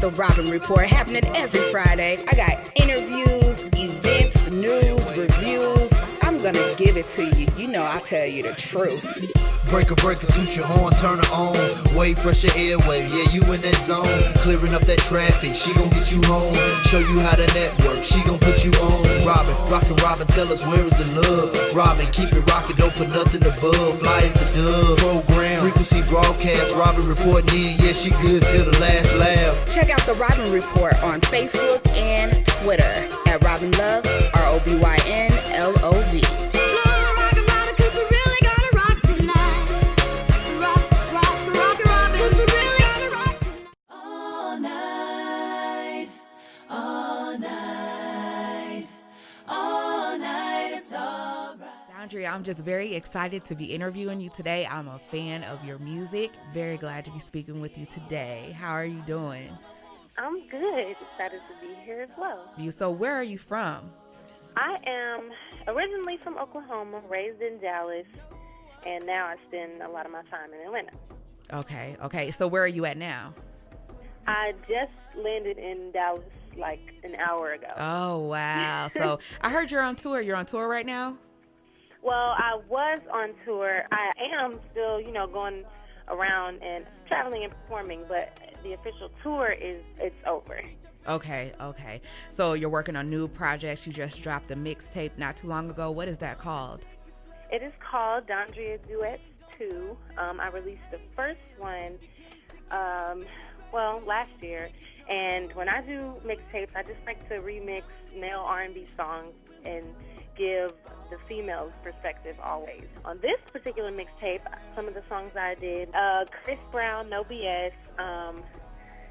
the Robyn Report, happening every Friday. I got interviews, events, news, reviews. I'm gonna give it to you. You know I'll tell you the truth. Breaker, toot your horn, turn her on. Wave fresher airwave, yeah, you in that zone. Clearing up that traffic, she gon' get you home. Show you how to network, she gon' put you on. Robyn, rockin' Robyn, tell us where is the love. Robyn, keep it rockin', don't put nothing above. Fly as a dove, program, frequency broadcast. Robyn reporting in, yeah, she good till the last laugh. Check out the Robyn Report on Facebook and Twitter at RobynLov, RobynLov. Dondria, I'm just very excited to be interviewing you today. I'm a fan of your music. Very glad to be speaking with you today. How are you doing? I'm good. Excited to be here as well. So where are you from? I am originally from Oklahoma, raised in Dallas, and now I spend a lot of my time in Atlanta. Okay. So where are you at now? I just landed in Dallas like an hour ago. Oh, wow. So I heard you're on tour. You're on tour right now? Well, I was on tour. I am still, going around and traveling and performing, but the official tour it's over. Okay. So you're working on new projects. You just dropped a mixtape not too long ago. What is that called? It is called Dondria Duets 2. I released the first one, last year. And when I do mixtapes, I just like to remix male R&B songs and give the female's perspective always. On this particular mixtape, some of the songs I did, Chris Brown, No BS,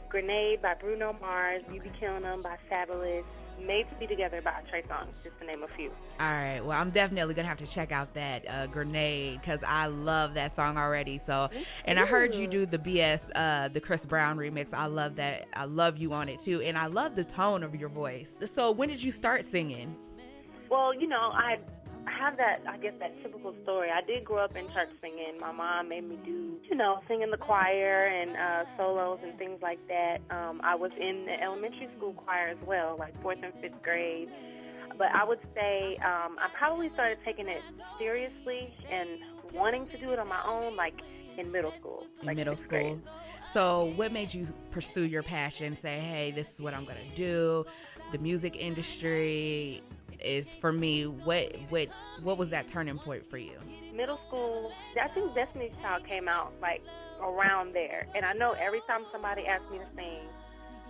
Grenade by Bruno Mars, You Be Killing Them by Fabulous, Made to Be Together by Trey Songz, just to name a few. All right. Well, I'm definitely going to have to check out that Grenade because I love that song already. So, and I heard you do the BS, the Chris Brown remix. I love that. I love you on it too. And I love the tone of your voice. So when did you start singing? Well, I have that typical story. I did grow up in church singing. My mom made me do, sing in the choir and solos and things like that. I was in the elementary school choir as well, like 4th and 5th grade. But I would say I probably started taking it seriously and wanting to do it on my own, like in middle school. In middle school. Grade. So what made you pursue your passion, say, hey, this is what I'm going to do? The music industry is for me. What was that turning point for you? Middle school, I think Destiny's Child came out like around there. And I know every time somebody asked me to sing,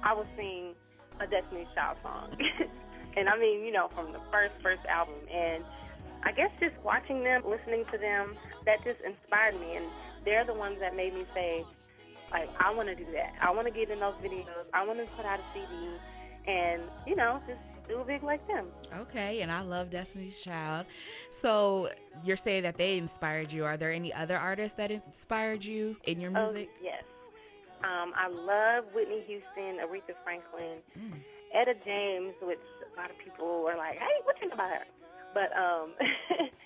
I would sing a Destiny's Child song. And I mean, from the first album. And I guess just watching them, listening to them, that just inspired me. And they're the ones that made me say, like, I want to do that. I want to get in those videos. I want to put out a CD and, just do big like them. Okay, and I love Destiny's Child. So you're saying that they inspired you. Are there any other artists that inspired you in your music? Yes. I love Whitney Houston, Aretha Franklin, Etta James, which a lot of people are like, hey, what you know about her? But,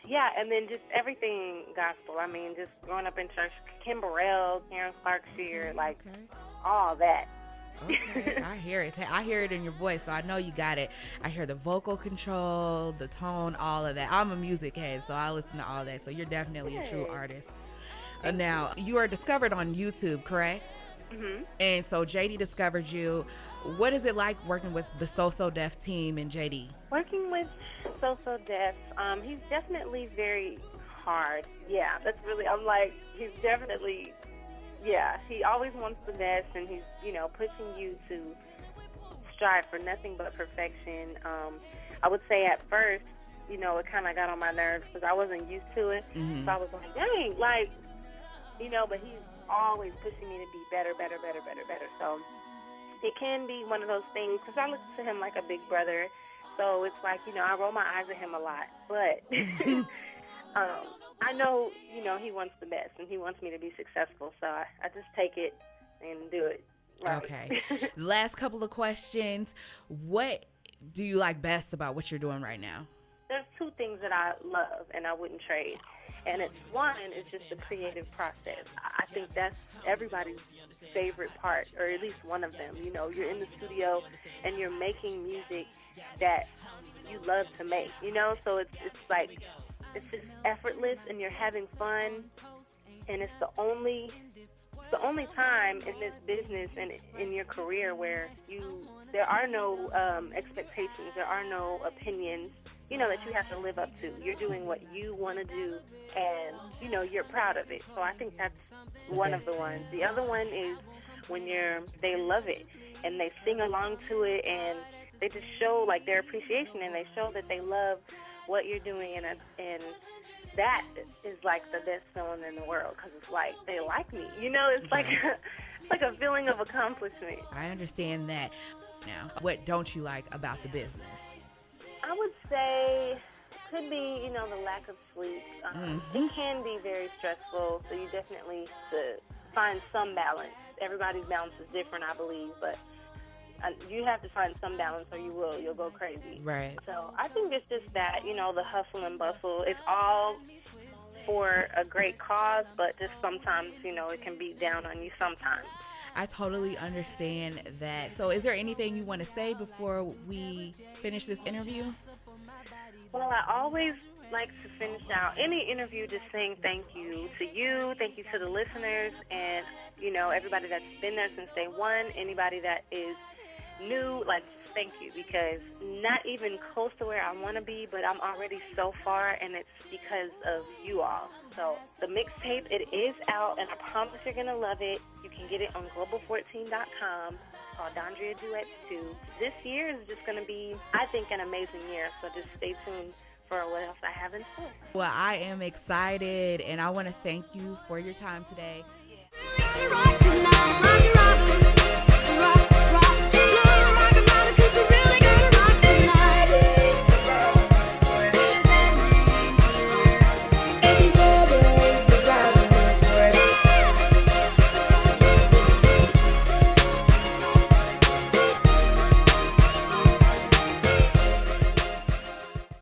yeah, and then just everything gospel. I mean, just growing up in church, Kim Burrell, Karen Clark-Sheard, like all that. Okay, I hear it. I hear it in your voice, so I know you got it. I hear the vocal control, the tone, all of that. I'm a music head, so I listen to all that. So you're definitely a true artist. Now, you are discovered on YouTube, correct? Mm-hmm. And so JD discovered you. What is it like working with the SoSo Def team and JD? Working with SoSo Def, he's definitely very hard. Yeah, that's really, I'm like, he's definitely... Yeah, he always wants the best, and he's, pushing you to strive for nothing but perfection. I would say at first, it kind of got on my nerves because I wasn't used to it. Mm-hmm. So I was like, dang, like, but he's always pushing me to be better. So it can be one of those things because I look to him like a big brother. So it's like, I roll my eyes at him a lot. But... I know, he wants the best, and he wants me to be successful, so I just take it and do it. Right. Okay. Last couple of questions. What do you like best about what you're doing right now? There's two things that I love and I wouldn't trade. And one is just the creative process. I think that's everybody's favorite part, or at least one of them. You know, you're in the studio and you're making music that you love to make, you know? So it's like, it's just effortless and you're having fun, and it's the only time in this business and in your career where there are no expectations, there are no opinions, you know, that you have to live up to. You're doing what you want to do, and, you know, you're proud of it. So I think that's one of the ones. The other one is when they love it, and they sing along to it, and they just show, like, their appreciation, and they show that they love what you're doing, and that is, like, the best feeling in the world, because it's like, they like me. You know, it's like, it's like a feeling of accomplishment. I understand that. Now, what don't you like about the business? I would say it could be, you know, the lack of sleep. It can be very stressful, so you definitely need to find some balance. Everybody's balance is different, I believe, but you have to find some balance or you'll go crazy. Right. So I think it's just that, you know, the hustle and bustle. It's all for a great cause, but just sometimes, you know, it can beat down on you sometimes. I totally understand that. So is there anything you want to say before we finish this interview? Well, I always like to finish out any interview just saying thank you to you, thank you to the listeners, and, you know, everybody that's been there since day one, anybody that is new, like, thank you, because not even close to where I want to be, but I'm already so far, and it's because of you all. So the mixtape, it is out, and I promise you're going to love it. You can get it on global14.com. Called Dondria Duets 2. This year is just going to be, I think, an amazing year, so just stay tuned for what else I have in store. Well, I am excited, and I want to thank you for your time today. Right tonight.